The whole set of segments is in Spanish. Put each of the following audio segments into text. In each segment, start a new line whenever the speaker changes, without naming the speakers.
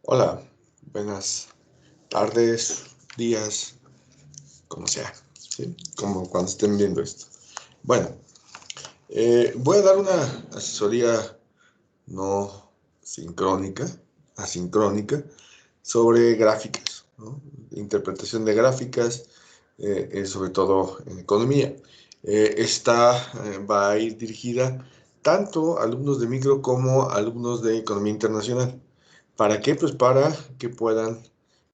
Hola, buenas tardes, días, como sea, ¿sí? Como cuando estén viendo esto. Bueno, voy a dar una asesoría no sincrónica, asincrónica, sobre gráficas, ¿no? Interpretación de gráficas, sobre todo en economía. Va a ir dirigida tanto a alumnos de micro como a alumnos de economía internacional. ¿Para qué? Pues para que puedan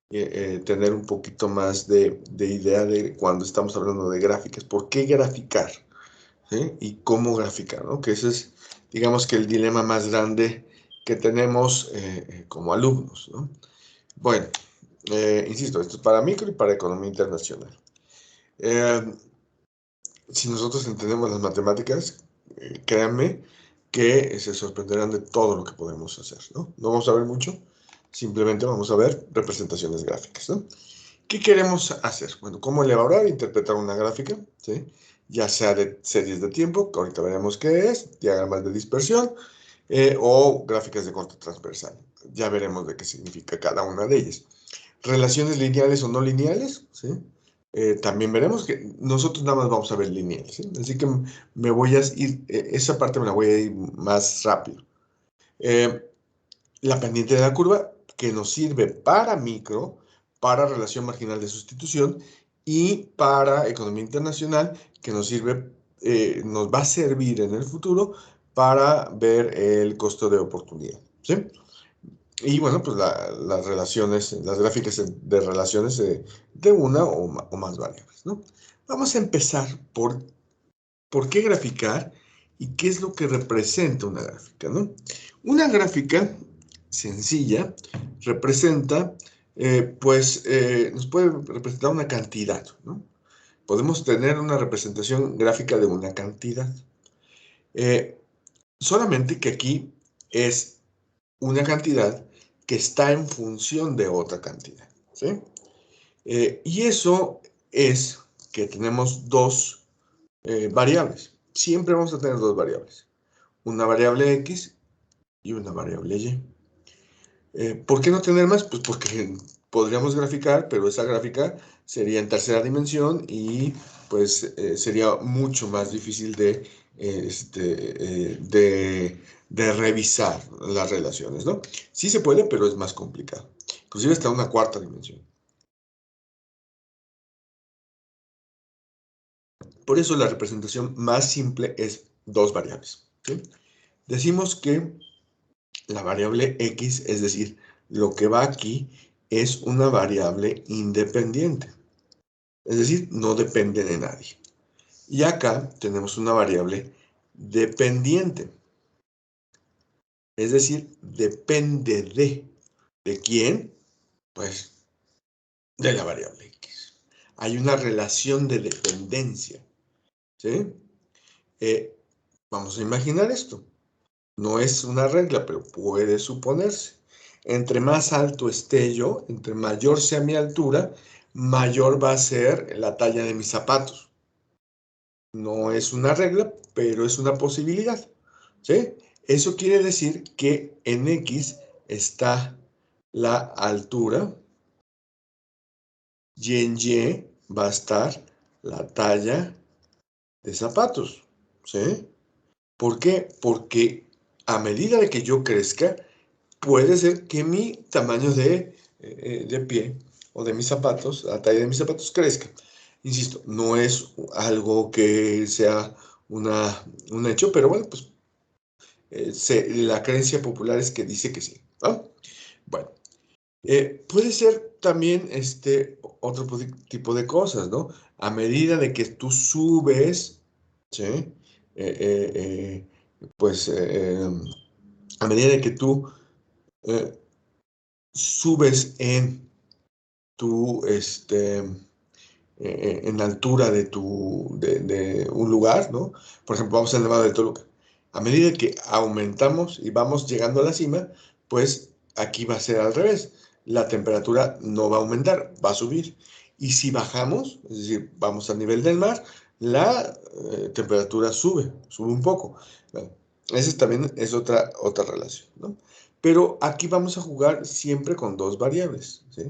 tener un poquito más de idea de cuando estamos hablando de gráficas. ¿Por qué graficar? ¿Sí? Y cómo graficar, ¿no? Que ese es, digamos que el dilema más grande que tenemos como alumnos, ¿no? Bueno, insisto, esto es para micro y para economía internacional. Si nosotros entendemos las matemáticas, créanme que se sorprenderán de todo lo que podemos hacer, ¿no? No vamos a ver mucho, simplemente vamos a ver representaciones gráficas, ¿no? ¿Qué queremos hacer? Bueno, cómo elaborar e interpretar una gráfica, ¿sí? Ya sea de series de tiempo, que ahorita veremos qué es, diagramas de dispersión, o gráficas de corte transversal. Ya veremos de qué significa cada una de ellas. Relaciones lineales o no lineales, ¿sí? También veremos que nosotros nada más vamos a ver lineales, ¿sí? Así que me voy a ir, esa parte me la voy a ir más rápido. La pendiente de la curva, que nos sirve para micro, para relación marginal de sustitución, y para economía internacional, que nos sirve, nos va a servir en el futuro para ver el costo de oportunidad, ¿sí? Y bueno, pues las relaciones, las gráficas de relaciones de una o más variables, ¿no? Vamos a empezar por qué graficar y qué es lo que representa una gráfica, ¿no? Una gráfica sencilla representa, nos puede representar una cantidad, ¿no? Podemos tener una representación gráfica de una cantidad. Eh, Solamente que aquí es una cantidad que está en función de otra cantidad, ¿sí? Y eso es que tenemos dos variables. Siempre vamos a tener dos variables. Una variable X y una variable Y. ¿Por qué no tener más? Pues porque podríamos graficar, pero esa gráfica sería en tercera dimensión y pues sería mucho más difícil de revisar las relaciones, ¿no? Sí se puede, pero es más complicado. Inclusive hasta una cuarta dimensión. Por eso la representación más simple es dos variables, ¿sí? Decimos que la variable X, es decir, lo que va aquí, es una variable independiente. Es decir, no depende de nadie. Y acá tenemos una variable dependiente. Es decir, depende ¿de quién? Pues de la variable X. Hay una relación de dependencia, ¿sí? Vamos a imaginar esto. No es una regla, pero puede suponerse. Entre más alto esté yo, entre mayor sea mi altura, mayor va a ser la talla de mis zapatos. No es una regla, pero es una posibilidad, ¿sí? Eso quiere decir que en X está la altura y en Y va a estar la talla de zapatos, ¿sí? ¿Por qué? Porque a medida de que yo crezca, puede ser que mi tamaño de pie o de mis zapatos, la talla de mis zapatos crezca. Insisto, no es algo que sea un hecho, pero bueno, pues la creencia popular es que dice que sí, ¿no? Bueno, puede ser también otro tipo de cosas, ¿no? A medida de que tú subes, ¿sí? Pues a medida de que tú eh, subes tu, en la altura de un lugar, ¿no? Por ejemplo, vamos al Nevado de Toluca. A medida que aumentamos y vamos llegando a la cima, pues aquí va a ser al revés. La temperatura no va a aumentar, va a subir. Y si bajamos, es decir, vamos al nivel del mar, la temperatura sube un poco. Bueno, esa también es otra relación, ¿no? Pero aquí vamos a jugar siempre con dos variables, ¿sí?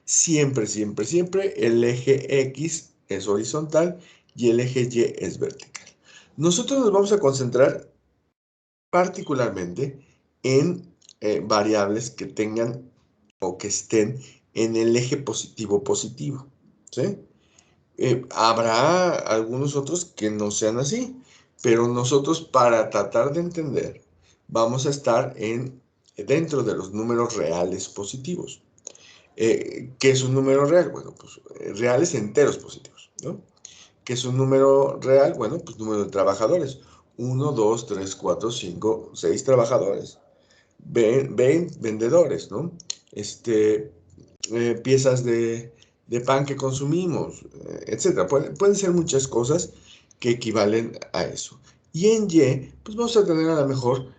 Siempre, siempre, siempre el eje X es horizontal y el eje Y es vertical. Nosotros nos vamos a concentrar particularmente en variables que tengan o que estén en el eje positivo-positivo, ¿sí? Habrá algunos otros que no sean así, pero nosotros para tratar de entender vamos a estar dentro de los números reales positivos. ¿Qué es un número real? Bueno, pues reales enteros positivos, ¿no? ¿Qué es un número real? Bueno, pues número de trabajadores. 1, 2, 3, 4, 5, 6 trabajadores. Vendedores, ¿no? Piezas de pan que consumimos, etcétera. Pueden ser muchas cosas que equivalen a eso. Y en Y, pues vamos a tener a lo mejor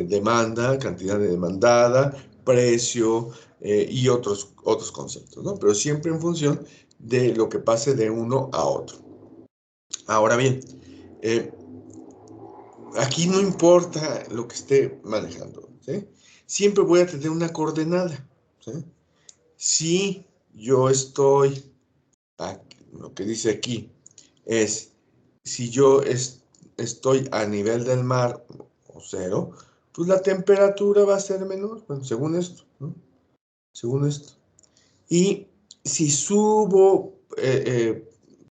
demanda, cantidad de demandada, precio y otros conceptos, ¿no? Pero siempre en función de lo que pase de uno a otro. Ahora bien, aquí no importa lo que esté manejando, ¿sí? Siempre voy a tener una coordenada, ¿sí? Si yo estoy, aquí, lo que dice aquí es, si yo estoy a nivel del mar o cero, pues la temperatura va a ser menor, bueno, según esto, ¿no? Según esto. Y si subo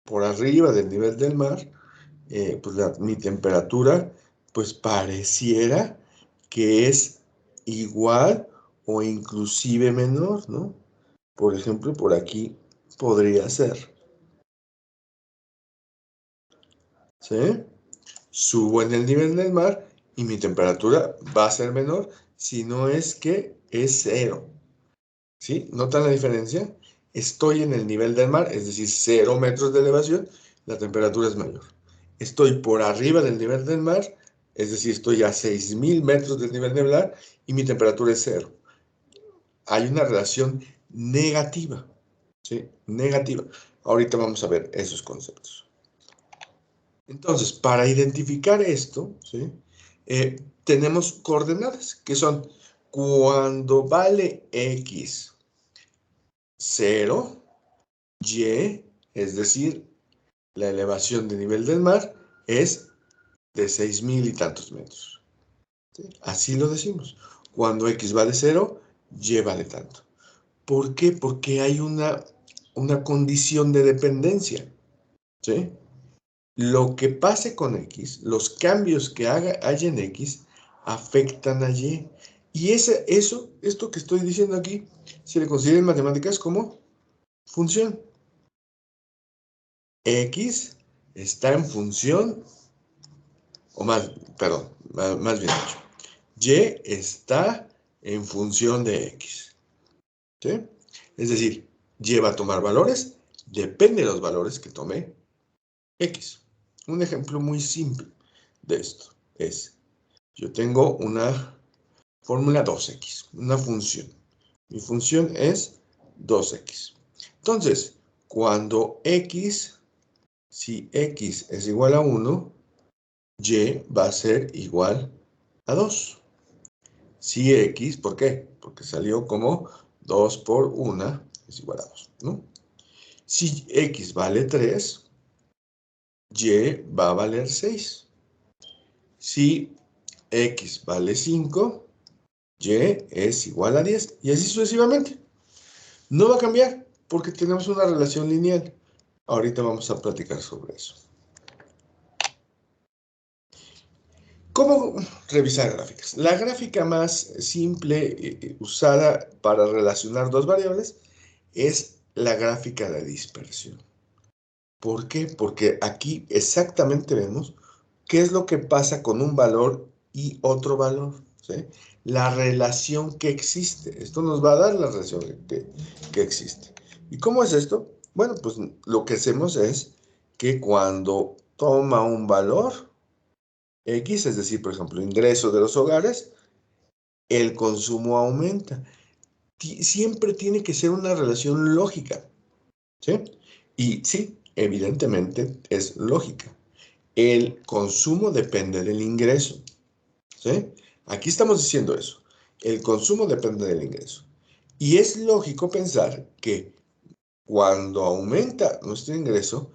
por arriba del nivel del mar, pues mi temperatura, pues pareciera que es igual o inclusive menor, ¿no? Por ejemplo, por aquí podría ser, ¿sí? Subo en el nivel del mar y mi temperatura va a ser menor, si no es que es cero, ¿sí? ¿Notan la diferencia? Estoy en el nivel del mar, es decir, 0 metros de elevación, la temperatura es mayor. Estoy por arriba del nivel del mar, es decir, estoy a 6.000 metros del nivel del mar y mi temperatura es cero. Hay una relación negativa, ¿sí? Negativa. Ahorita vamos a ver esos conceptos. Entonces, para identificar esto, ¿sí? Tenemos coordenadas, que son cuando vale X 0, Y, es decir, la elevación de nivel del mar es de 6.000 y tantos metros. ¿Sí? Así lo decimos. Cuando X vale 0, Y vale tanto. ¿Por qué? Porque hay una condición de dependencia, ¿sí? Lo que pase con X, los cambios que haya en X, afectan a Y. Y esto que estoy diciendo aquí, se le considera en matemáticas como función. X está en función, o más, perdón, más bien dicho, Y está en función de X. ¿Sí? Es decir, Y va a tomar valores, depende de los valores que tome X. Un ejemplo muy simple de esto es, yo tengo una fórmula 2X, una función. Mi función es 2X. Entonces, cuando X, si X es igual a 1, Y va a ser igual a 2. Si X, ¿por qué? Porque salió como 2 por 1 es igual a 2, ¿no? Si X vale 3, Y va a valer 6. Si X vale 5, Y es igual a 10. Y así sucesivamente. No va a cambiar porque tenemos una relación lineal. Ahorita vamos a platicar sobre eso. ¿Cómo revisar gráficas? La gráfica más simple usada para relacionar dos variables es la gráfica de dispersión. ¿Por qué? Porque aquí exactamente vemos qué es lo que pasa con un valor y otro valor, ¿sí? La relación que existe. Esto nos va a dar la relación que existe. ¿Y cómo es esto? Bueno, pues lo que hacemos es que cuando toma un valor X, es decir, por ejemplo, ingreso de los hogares, el consumo aumenta. Siempre tiene que ser una relación lógica, ¿sí? Y sí, evidentemente es lógica. El consumo depende del ingreso, ¿sí? Aquí estamos diciendo eso. El consumo depende del ingreso. Y es lógico pensar que cuando aumenta nuestro ingreso,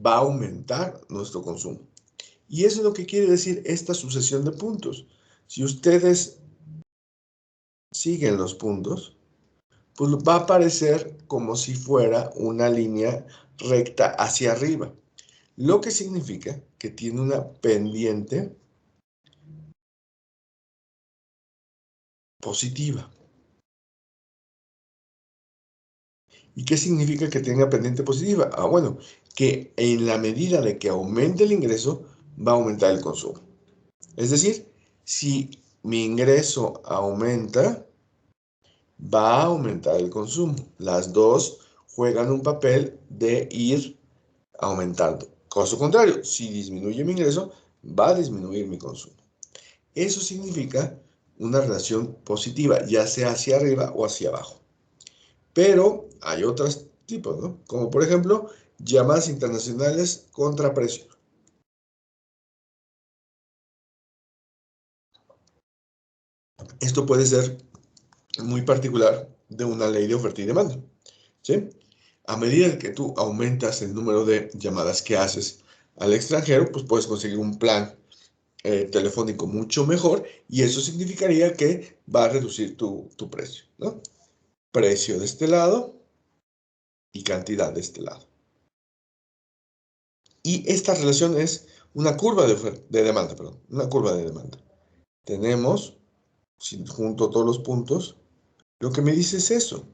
va a aumentar nuestro consumo. Y eso es lo que quiere decir esta sucesión de puntos. Si ustedes siguen los puntos, pues va a aparecer como si fuera una línea recta hacia arriba, lo que significa que tiene una pendiente positiva. ¿Y qué significa que tenga pendiente positiva? Ah, bueno, que en la medida de que aumente el ingreso, va a aumentar el consumo. Es decir, si mi ingreso aumenta, va a aumentar el consumo. Las dos juegan un papel de ir aumentando. Caso contrario, si disminuye mi ingreso, va a disminuir mi consumo. Eso significa una relación positiva, ya sea hacia arriba o hacia abajo. Pero hay otros tipos, ¿no? Como por ejemplo, llamadas internacionales contra precio. Esto puede ser muy particular de una ley de oferta y demanda, ¿sí? A medida que tú aumentas el número de llamadas que haces al extranjero, pues puedes conseguir un plan telefónico mucho mejor y eso significaría que va a reducir tu precio, ¿no? Precio de este lado y cantidad de este lado. Y esta relación es una curva de demanda, perdón, una curva de demanda. Tenemos, si junto todos los puntos, lo que me dice es eso,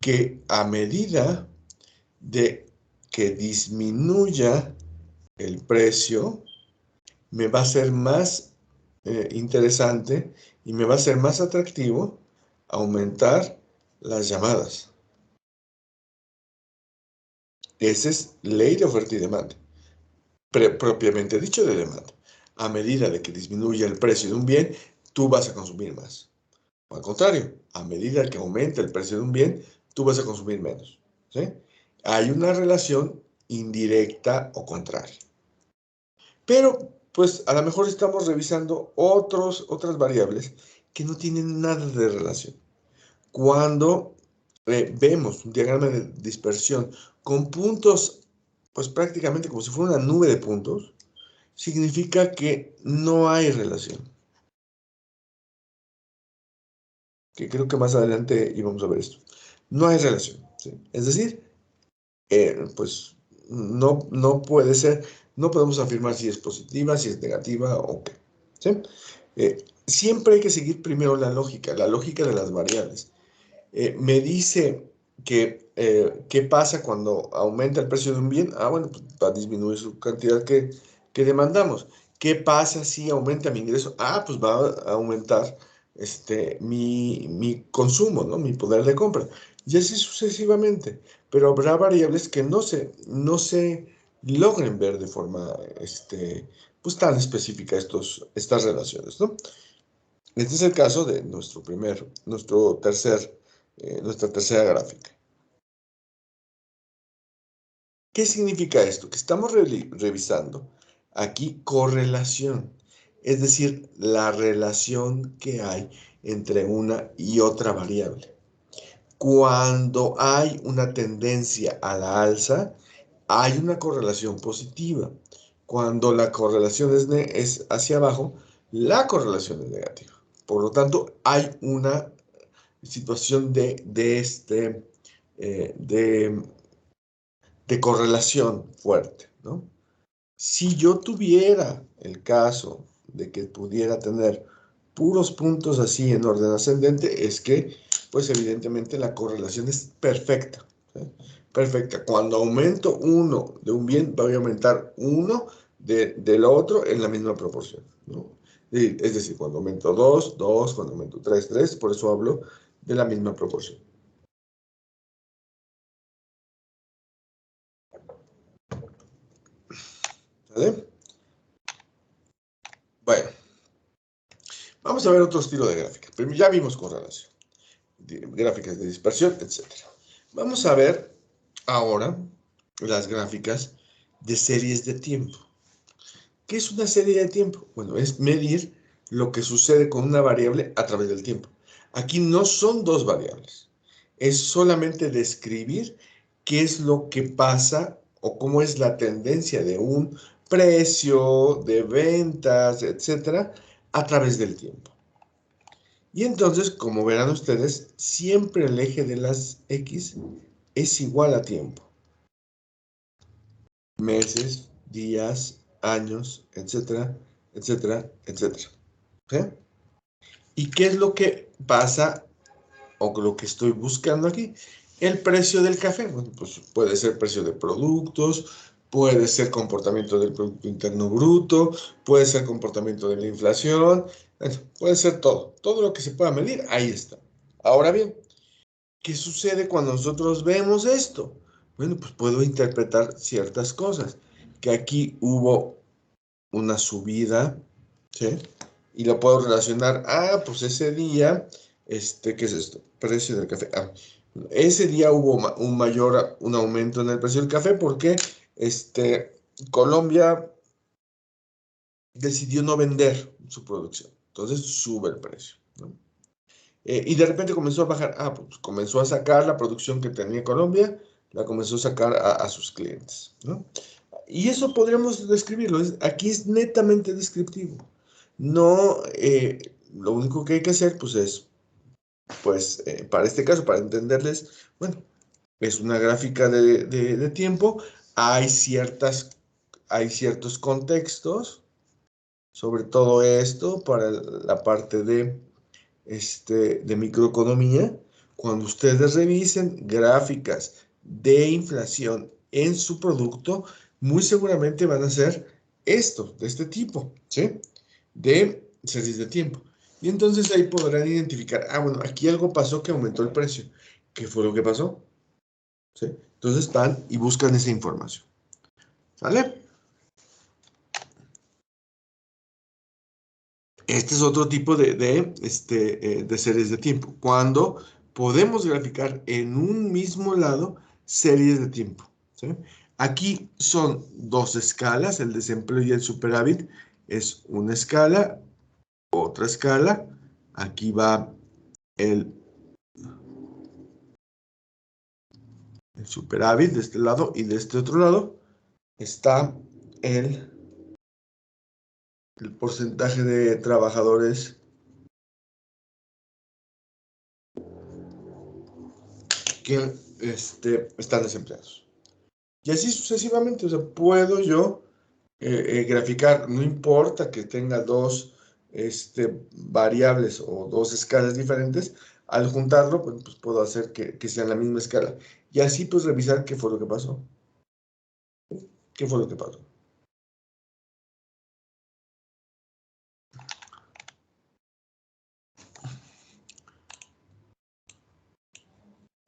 que a medida de que disminuya el precio, me va a ser más interesante y me va a ser más atractivo aumentar las llamadas. Esa es ley de oferta y demanda, propiamente dicho de demanda. A medida de que disminuya el precio de un bien, tú vas a consumir más. O al contrario, a medida que aumenta el precio de un bien, tú vas a consumir menos. ¿Sí? Hay una relación indirecta o contraria. Pero, pues, a lo mejor estamos revisando otras variables que no tienen nada de relación. Cuando vemos un diagrama de dispersión con puntos, pues prácticamente como si fuera una nube de puntos, significa que no hay relación. Que creo que más adelante íbamos a ver esto. No hay relación, ¿sí? Es decir, pues no puede ser, no podemos afirmar si es positiva, si es negativa o qué, ¿sí? Siempre hay que seguir primero la lógica de las variables. Me dice que qué pasa cuando aumenta el precio de un bien. Ah, bueno, pues va a disminuir su cantidad que demandamos. ¿Qué pasa si aumenta mi ingreso? Ah, pues va a aumentar mi consumo, ¿no? Mi poder de compra. Y así sucesivamente. Pero habrá variables que no se logren ver de forma pues tan específica estas relaciones, ¿no? Este es el caso de nuestra tercera gráfica. ¿Qué significa esto? Que estamos revisando aquí correlación, es decir, la relación que hay entre una y otra variable. Cuando hay una tendencia a la alza, hay una correlación positiva. Cuando la correlación es hacia abajo, la correlación es negativa. Por lo tanto, hay una situación de correlación fuerte, ¿no? Si yo tuviera el caso de que pudiera tener puros puntos así en orden ascendente, es que, pues evidentemente la correlación es perfecta, ¿sí? Perfecta. Cuando aumento uno de un bien, va a aumentar uno del otro en la misma proporción, ¿no? Es decir, cuando aumento 2, 2, cuando aumento 3, 3, por eso hablo de la misma proporción. ¿Vale? Bueno, vamos a ver otro estilo de gráfica. Ya vimos correlación, gráficas de dispersión, etc. Vamos a ver ahora las gráficas de series de tiempo. ¿Qué es una serie de tiempo? Bueno, es medir lo que sucede con una variable a través del tiempo. Aquí no son dos variables, es solamente describir qué es lo que pasa o cómo es la tendencia de un precio, de ventas, etcétera, a través del tiempo. Y entonces, como verán ustedes, siempre el eje de las X es igual a tiempo. Meses, días, años, etcétera, etcétera, etcétera. ¿Sí? ¿Y qué es lo que pasa o lo que estoy buscando aquí? El precio del café. Bueno, pues puede ser precio de productos, puede ser comportamiento del Producto Interno Bruto, puede ser comportamiento de la inflación, puede ser todo. Todo lo que se pueda medir, ahí está. Ahora bien, ¿qué sucede cuando nosotros vemos esto? Bueno, pues puedo interpretar ciertas cosas. Que aquí hubo una subida, ¿sí? Y lo puedo relacionar, pues ese día, ¿qué es esto? Precio del café. Ese día hubo un aumento en el precio del café porque, Colombia decidió no vender su producción. Entonces sube el precio, ¿no? Y de repente comenzó a bajar. Pues comenzó a sacar la producción que tenía Colombia, la comenzó a sacar a sus clientes, ¿no? Y eso podríamos describirlo. Aquí es netamente descriptivo. No, lo único que hay que hacer, pues es, para este caso, para entenderles, bueno, es una gráfica de tiempo. Hay ciertos contextos sobre todo esto para la parte de microeconomía. Cuando ustedes revisen gráficas de inflación en su producto, muy seguramente van a ser de este tipo, ¿sí? De series de tiempo. Y entonces ahí podrán identificar, bueno, aquí algo pasó que aumentó el precio. ¿Qué fue lo que pasó? ¿Sí? Entonces van y buscan esa información. ¿Sale? Este es otro tipo de series de tiempo. Cuando podemos graficar en un mismo lado series de tiempo, ¿sí? Aquí son dos escalas, el desempleo y el superávit. Es una escala, otra escala. Aquí va el, el superávit de este lado y de este otro lado está el, el porcentaje de trabajadores que están desempleados. Y así sucesivamente, o sea, puedo yo graficar, no importa que tenga dos variables o dos escalas diferentes, al juntarlo, pues puedo hacer que sean la misma escala. Y así pues revisar qué fue lo que pasó. ¿Qué fue lo que pasó?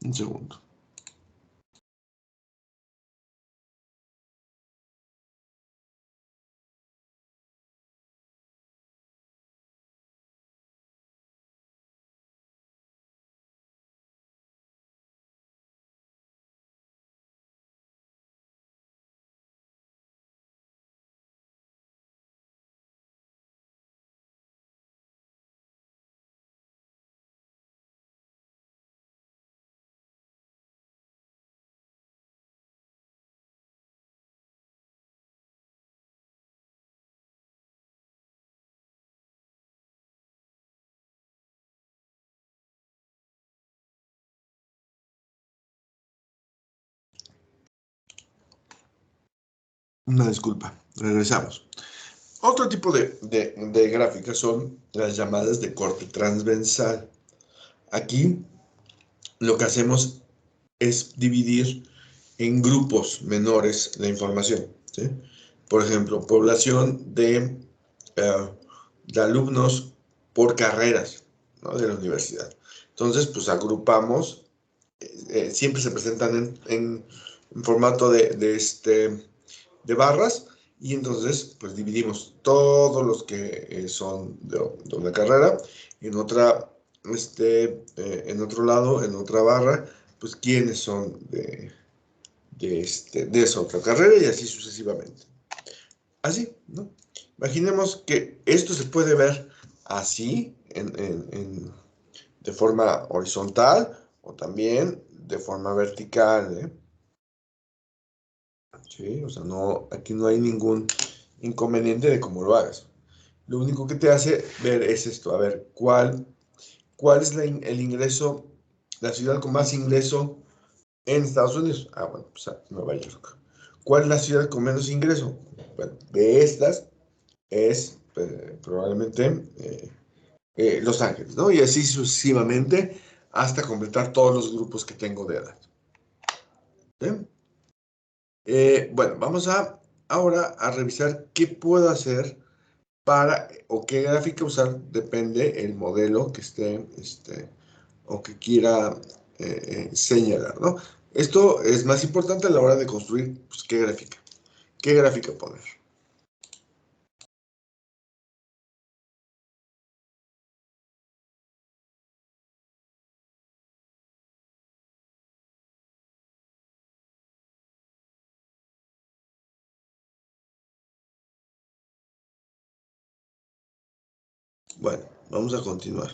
Un segundo. Una disculpa. Regresamos. Otro tipo de gráficas son las llamadas de corte transversal. Aquí lo que hacemos es dividir en grupos menores la información, ¿sí? Por ejemplo, población de alumnos por carreras, ¿no? De la universidad. Entonces, pues agrupamos, siempre se presentan en formato de barras, y entonces pues dividimos todos los que son de una carrera, en en otro lado, en otra barra, pues quiénes son de esa otra carrera, y así sucesivamente. Así, ¿no? Imaginemos que esto se puede ver así, de forma horizontal o también de forma vertical, ¿eh? Sí, o sea, no, aquí no hay ningún inconveniente de cómo lo hagas. Lo único que te hace ver es esto, a ver, ¿cuál es el ingreso, la ciudad con más ingreso en Estados Unidos? Ah, bueno, pues Nueva York. ¿Cuál es la ciudad con menos ingreso? Bueno, de estas es probablemente Los Ángeles, ¿no? Y así sucesivamente hasta completar todos los grupos que tengo de edad. ¿Sí? Bueno, vamos ahora a revisar qué puedo hacer o qué gráfica usar, depende el modelo que esté, o que quiera señalar, ¿no? Esto es más importante a la hora de construir, pues, qué gráfica poner. Bueno, vamos a continuar.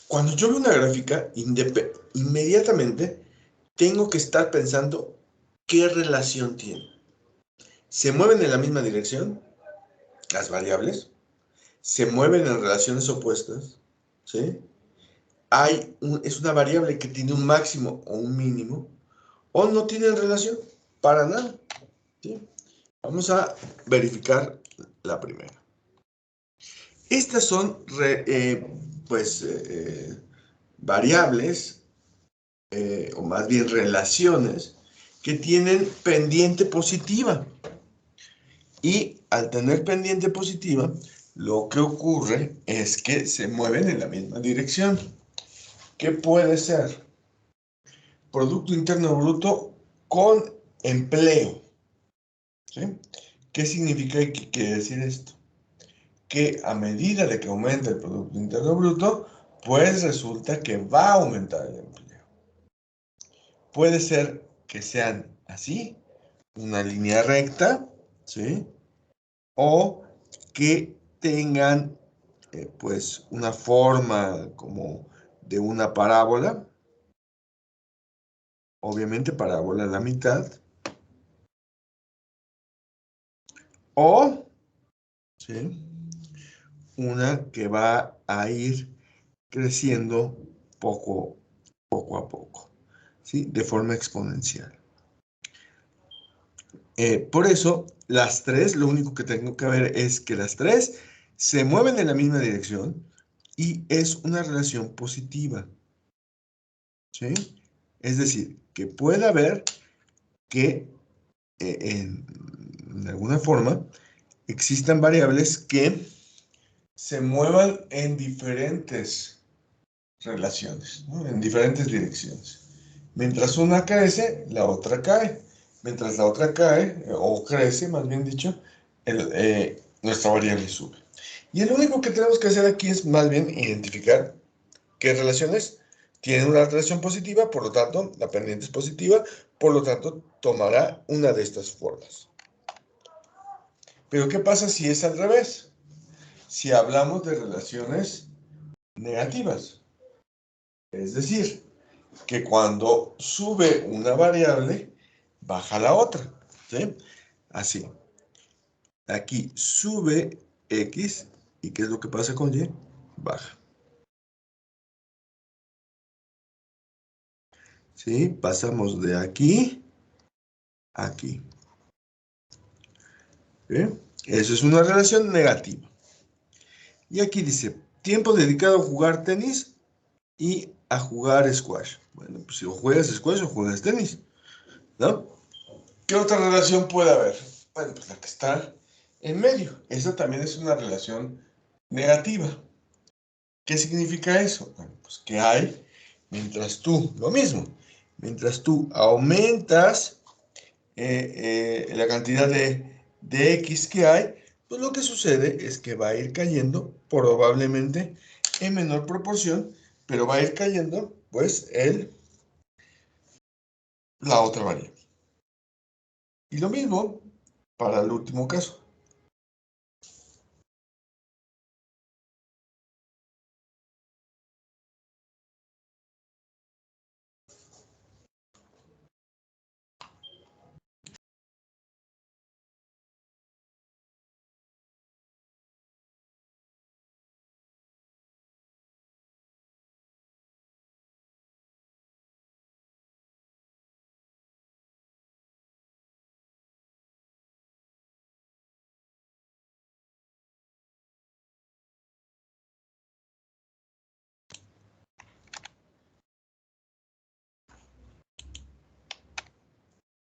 Cuando yo veo una gráfica, inmediatamente tengo que estar pensando qué relación tiene. ¿Se mueven en la misma dirección las variables? ¿Se mueven en relaciones opuestas? ¿Sí? Es una variable que tiene un máximo o un mínimo, o no tienen relación para nada. ¿Sí? Vamos a verificar la primera. Estas son variables, o más bien relaciones, que tienen pendiente positiva. Y al tener pendiente positiva, lo que ocurre es que se mueven en la misma dirección. ¿Qué puede ser? Producto Interno Bruto con empleo. ¿Sí? ¿Qué significa y qué quiere decir esto? Que a medida de que aumenta el Producto Interno Bruto, pues resulta que va a aumentar el empleo. Puede ser que sean así, una línea recta, ¿sí? O que tengan, pues, una forma como de una parábola, obviamente parábola a la mitad, o, ¿sí?, una que va a ir creciendo poco a poco, ¿sí?, de forma exponencial. Por eso, las tres, lo único que tengo que ver es que las tres se mueven en la misma dirección y es una relación positiva, ¿sí? Es decir, que puede haber que en alguna forma existan variables que se muevan en diferentes relaciones, ¿no? En diferentes direcciones. Mientras una crece, la otra cae. Mientras la otra cae, o crece, más bien dicho, nuestra variable sube. Y lo único que tenemos que hacer aquí es más bien identificar qué relaciones tienen una relación positiva, por lo tanto, la pendiente es positiva, por lo tanto, tomará una de estas formas. Pero, ¿qué pasa si es al revés? Si hablamos de relaciones negativas. Es decir, que cuando sube una variable, baja la otra, ¿sí? Así. Aquí sube X, ¿y qué es lo que pasa con Y? Baja. ¿Sí? Pasamos de aquí a aquí. ¿Sí? Eso es una relación negativa. Y aquí dice, tiempo dedicado a jugar tenis y a jugar squash. Bueno, pues si o juegas squash o juegas tenis, ¿no? ¿Qué otra relación puede haber? Bueno, pues la que está en medio. Esa también es una relación negativa. ¿Qué significa eso? Bueno, pues que hay, lo mismo, mientras tú aumentas la cantidad de X que hay, pues lo que sucede es que va a ir cayendo probablemente en menor proporción, pero va a ir cayendo pues la otra variable. Y lo mismo para el último caso.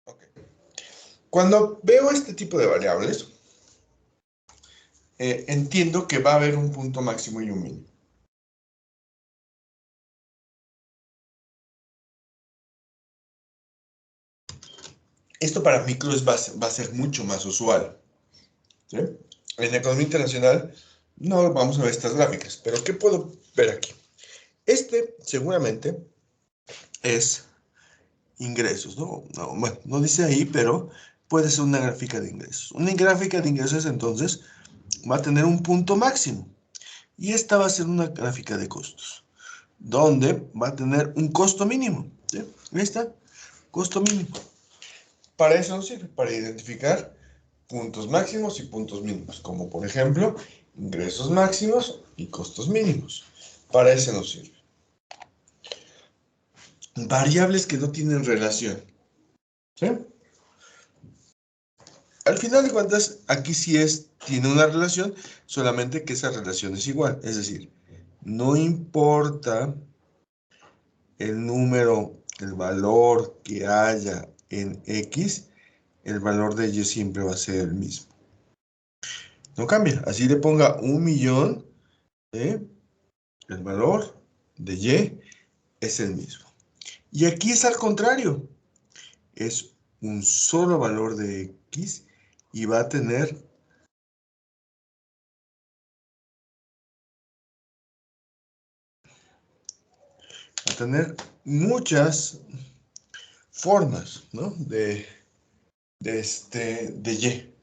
Okay. Cuando veo este tipo de variables, entiendo que va a haber un punto máximo y un mínimo. Esto para micros va a ser mucho más usual, ¿sí? En la economía internacional no vamos a ver estas gráficas, pero ¿qué puedo ver aquí? Este seguramente es ingresos, ¿no? No, bueno, no dice ahí, pero puede ser una gráfica de ingresos. Una gráfica de ingresos entonces va a tener un punto máximo y esta va a ser una gráfica de costos, donde va a tener un costo mínimo, ¿sí? Ahí está, costo mínimo. Para eso nos sirve, para identificar puntos máximos y puntos mínimos, como por ejemplo, ingresos máximos y costos mínimos. Para eso nos sirve. Variables que no tienen relación, ¿sí? Al final de cuentas, aquí sí tiene una relación, solamente que esa relación es igual. Es decir, no importa el número, el valor que haya en X, el valor de Y siempre va a ser el mismo. No cambia. Así le ponga 1.000.000, el valor de Y es el mismo. Y aquí es al contrario. Es un solo valor de X y va a tener muchas formas, ¿no? De Y.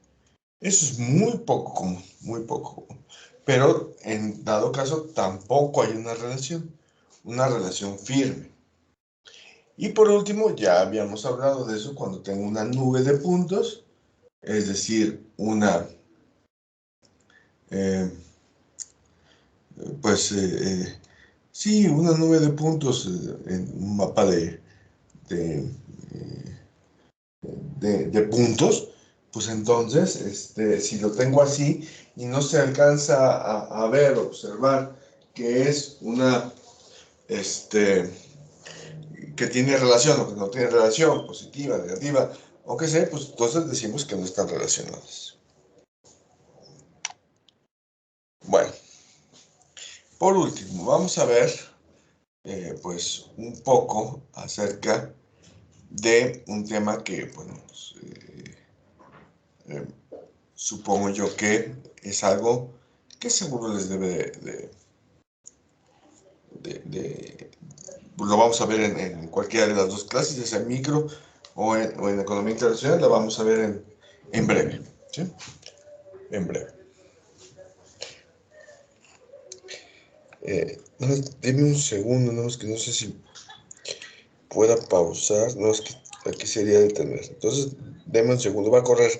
Eso es muy poco común, muy poco común. Pero en dado caso tampoco hay una relación firme. Y por último, ya habíamos hablado de eso cuando tengo una nube de puntos, es decir, eh, pues, sí, una nube de puntos en un mapa de, de puntos, pues entonces, si lo tengo así y no se alcanza a ver, observar que es que tiene relación o que no tiene relación, positiva, negativa, o que sea, pues entonces decimos que no están relacionadas. Bueno, por último, vamos a ver, pues, un poco acerca de un tema que, bueno, pues, eh, supongo yo que es algo que seguro les debe pues lo vamos a ver en cualquiera de las dos clases, ya sea en micro o en economía internacional, la vamos a ver en breve, ¿sí? En breve. Dime un segundo, no, es que no sé si pueda pausar, no, es que aquí sería detener. Entonces, deme un segundo, va a correr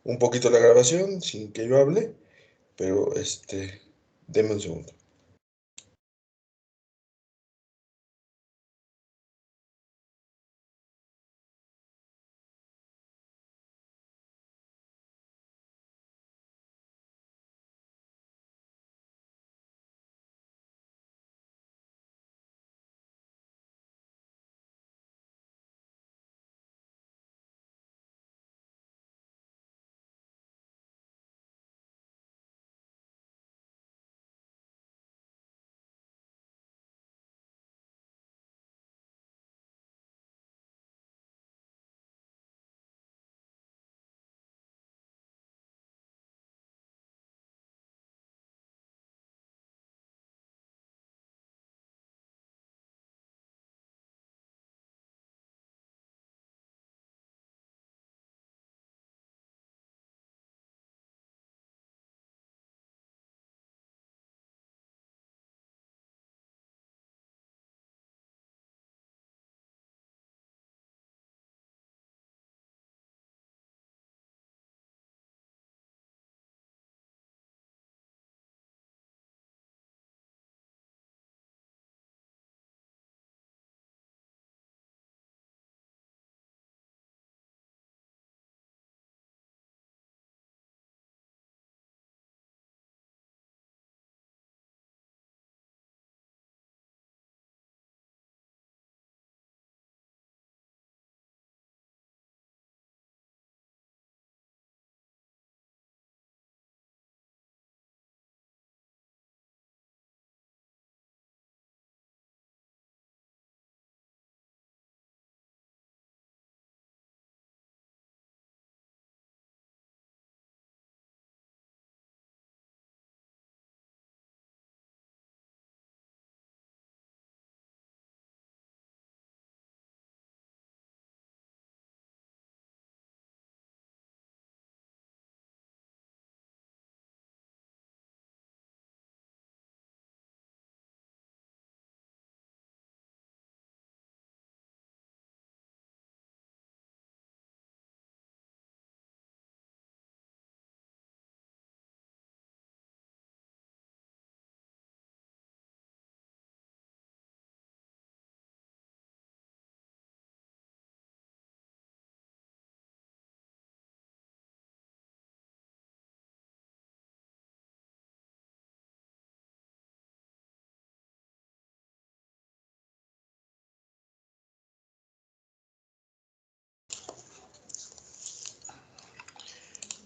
un poquito la grabación sin que yo hable, pero deme un segundo.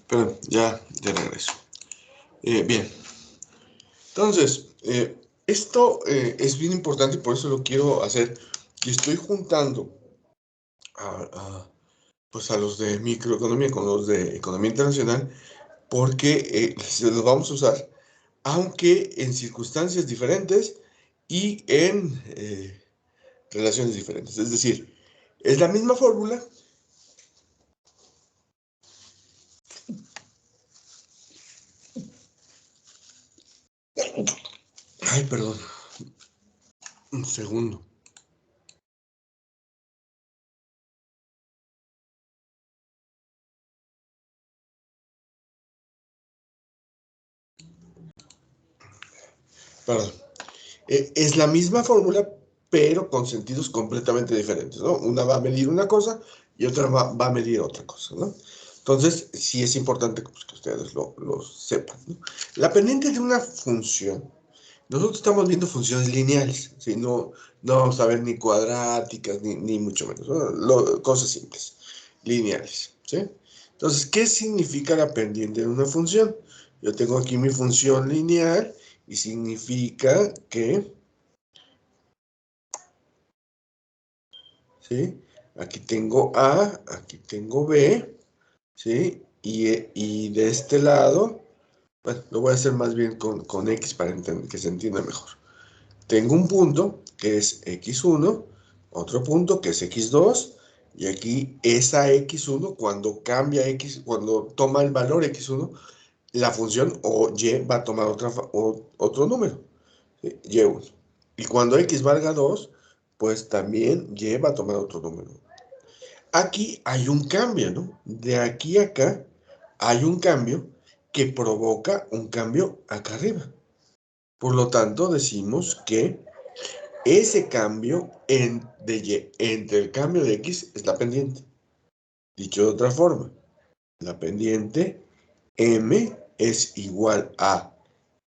Pero ya regreso. Bien. Entonces, esto es bien importante y por eso lo quiero hacer. Y estoy juntando pues a los de microeconomía con los de economía internacional porque se los vamos a usar, aunque en circunstancias diferentes y en relaciones diferentes. Es decir, es la misma fórmula. Ay, perdón. Un segundo. Perdón. Es la misma fórmula, pero con sentidos completamente diferentes, ¿no? Una va a medir una cosa y otra va a medir otra cosa, ¿no? Entonces, sí es importante pues, que ustedes lo sepan, ¿no? La pendiente de una función, nosotros estamos viendo funciones lineales, ¿sí? No vamos a ver ni cuadráticas, ni mucho menos, ¿no? Cosas simples, lineales, ¿sí? Entonces, ¿qué significa la pendiente de una función? Yo tengo aquí mi función lineal y significa que, ¿sí? Aquí tengo A, aquí tengo B, ¿sí? Y de este lado, bueno, lo voy a hacer más bien con X para que se entienda mejor. Tengo un punto que es X1, otro punto que es X2, y aquí esa X1, cuando cambia X, cuando toma el valor X1, la función o Y va a tomar otro número, ¿sí? Y1. Y cuando X valga 2, pues también Y va a tomar otro número. Aquí hay un cambio, ¿no? De aquí a acá hay un cambio que provoca un cambio acá arriba. Por lo tanto, decimos que ese cambio entre el cambio de X es la pendiente. Dicho de otra forma, la pendiente M es igual a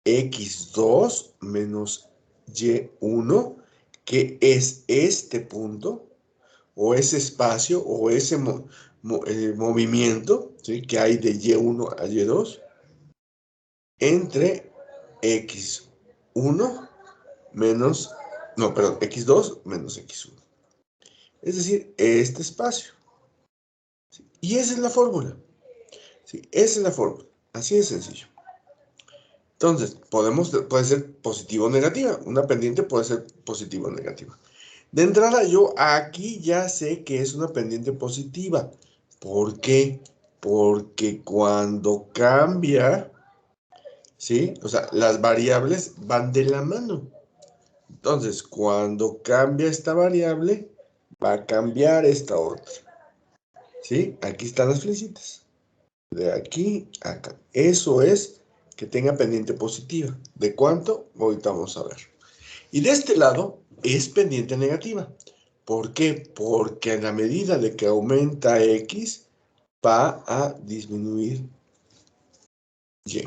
X2 menos Y1, que es este punto, o ese espacio, o ese movimiento, ¿sí? Que hay de Y1 a Y2, entre X1 menos, no, perdón, X2 menos X1. Es decir, este espacio. ¿Sí? Y esa es la fórmula. ¿Sí? Esa es la fórmula. Así de sencillo. Entonces, puede ser positiva o negativa. Una pendiente puede ser positiva o negativa. De entrada, yo aquí ya sé que es una pendiente positiva. ¿Por qué? Porque cuando cambia, ¿sí? O sea, las variables van de la mano. Entonces, cuando cambia esta variable, va a cambiar esta otra. ¿Sí? Aquí están las flechitas. De aquí a acá. Eso es que tenga pendiente positiva. ¿De cuánto? Ahorita vamos a ver. Y de este lado es pendiente negativa. ¿Por qué? Porque a la medida de que aumenta X, va a disminuir Y.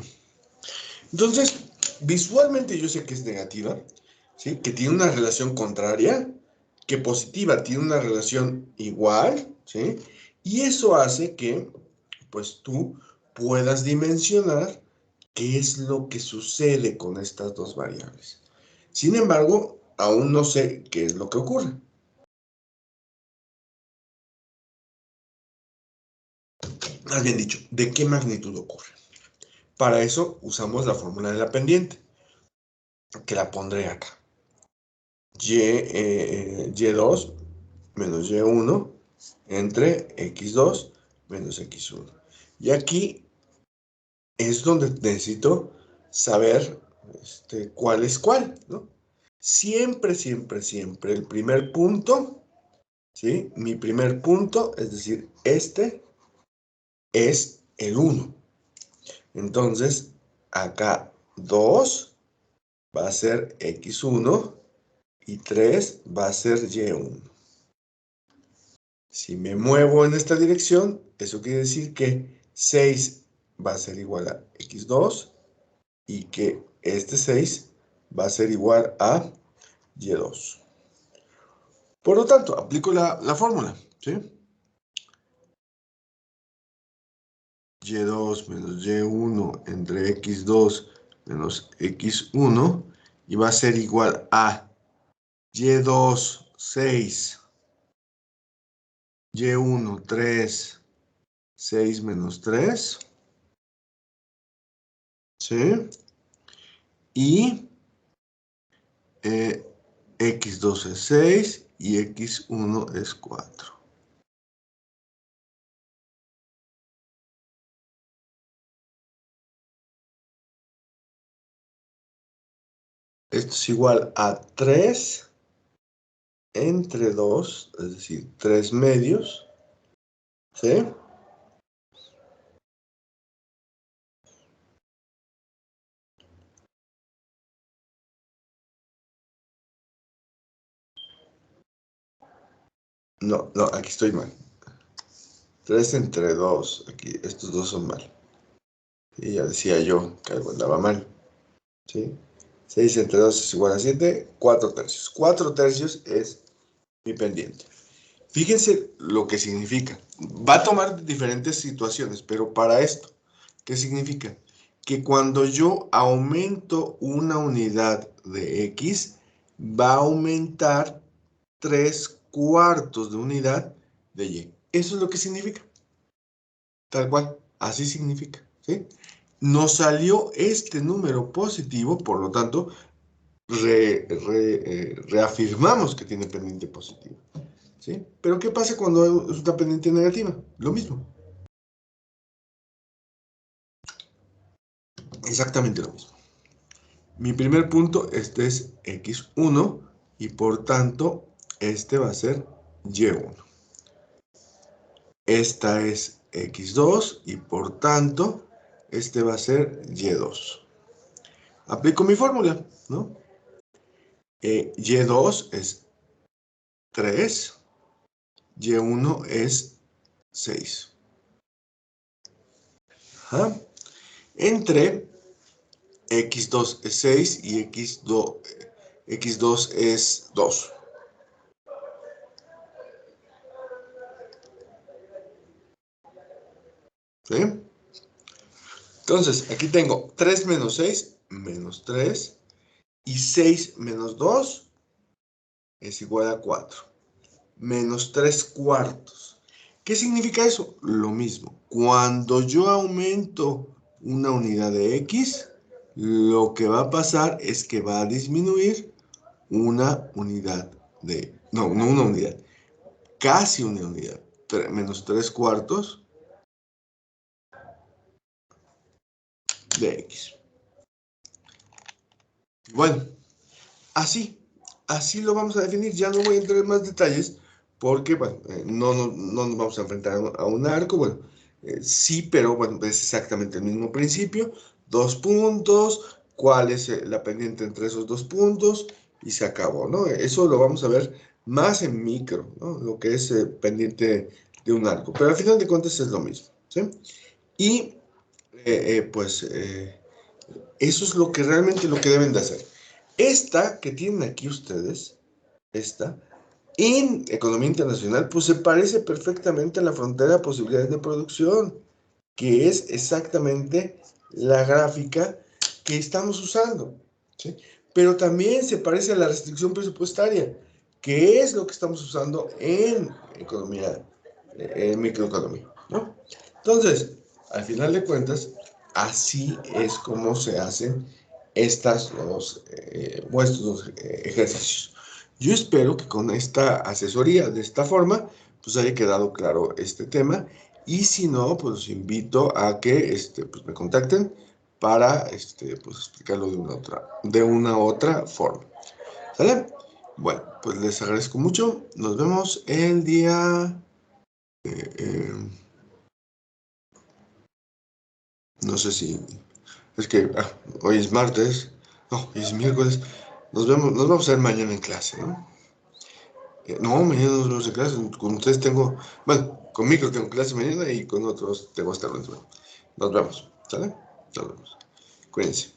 Entonces, visualmente yo sé que es negativa, ¿sí? Que tiene una relación contraria, que positiva tiene una relación igual, ¿sí? Y eso hace que, pues tú puedas dimensionar qué es lo que sucede con estas dos variables. Sin embargo, aún no sé qué es lo que ocurre. Más bien dicho, ¿de qué magnitud ocurre? Para eso usamos la fórmula de la pendiente, que la pondré acá. Y2 menos Y1 entre X2 menos X1. Y aquí es donde necesito saber cuál es cuál, ¿no? Siempre, siempre, siempre el primer punto, ¿sí? Mi primer punto, es decir, este es el 1. Entonces, acá 2 va a ser X1 y 3 va a ser Y1. Si me muevo en esta dirección, eso quiere decir que 6 va a ser igual a X2 y que este 6 va a ser igual a Y2. Por lo tanto, aplico la fórmula, ¿sí? y2 menos y1 entre x2 menos x1 y va a ser igual a y2, 6, y1, 3, 6 menos 3, ¿sí? Y x2 es 6 y x1 es 4. Esto es igual a 3 entre 2, es decir, 3 medios, ¿sí? No, aquí estoy mal. 3 entre 2, aquí, estos dos son mal. Y ya decía yo que algo andaba mal, ¿sí? 6 entre 2 es igual a 7, 4 tercios. 4 tercios es mi pendiente. Fíjense lo que significa. Va a tomar diferentes situaciones, pero para esto, ¿qué significa? Que cuando yo aumento una unidad de X, va a aumentar 3/4 de unidad de Y. Eso es lo que significa. Tal cual, así significa, ¿sí? Nos salió este número positivo, por lo tanto, reafirmamos que tiene pendiente positiva, ¿sí? Pero ¿qué pasa cuando es una pendiente negativa? Lo mismo. Exactamente lo mismo. Mi primer punto, este es x1 y por tanto, este va a ser y1. Esta es x2 y por tanto, este va a ser y2. Aplico mi fórmula, ¿no? Y2 es 3, Y1 es 6. Ajá. Entre X2 es 6 y X2 es 2. ¿Sí? Entonces, aquí tengo 3 menos 6, menos 3. Y 6 menos 2 es igual a 4. Menos 3/4. ¿Qué significa eso? Lo mismo. Cuando yo aumento una unidad de X, lo que va a pasar es que va a disminuir una unidad de... No, no una unidad. Casi una unidad. Menos 3/4 de X. Bueno, así lo vamos a definir. Ya no voy a entrar en más detalles porque, bueno, no nos vamos a enfrentar a un arco. Bueno, sí, pero bueno, es exactamente el mismo principio. 2 puntos, cuál es la pendiente entre esos 2 puntos y se acabó, ¿no? Eso lo vamos a ver más en micro, ¿no? Lo que es pendiente de un arco. Pero al final de cuentas es lo mismo, ¿sí? Y pues eso es lo que realmente lo que deben de hacer. Esta que tienen aquí ustedes, esta, en economía internacional, pues se parece perfectamente a la frontera de posibilidades de producción, que es exactamente la gráfica que estamos usando, ¿sí? Pero también se parece a la restricción presupuestaria, que es lo que estamos usando en economía, en microeconomía, ¿no? Entonces, al final de cuentas, así es como se hacen estos dos ejercicios. Yo espero que con esta asesoría, de esta forma, pues haya quedado claro este tema. Y si no, pues los invito a que pues me contacten para pues explicarlo de una otra forma. ¿Sale? Bueno, pues les agradezco mucho. Nos vemos el día... no sé si... Es que hoy es martes. No, hoy es miércoles. Nos vamos a ver mañana en clase, ¿no? No, mañana nos vemos en clase. Con ustedes tengo... Bueno, con micro tengo clase mañana y con otros tengo hasta el lunes. Nos vemos. ¿Sale? Nos vemos. Cuídense.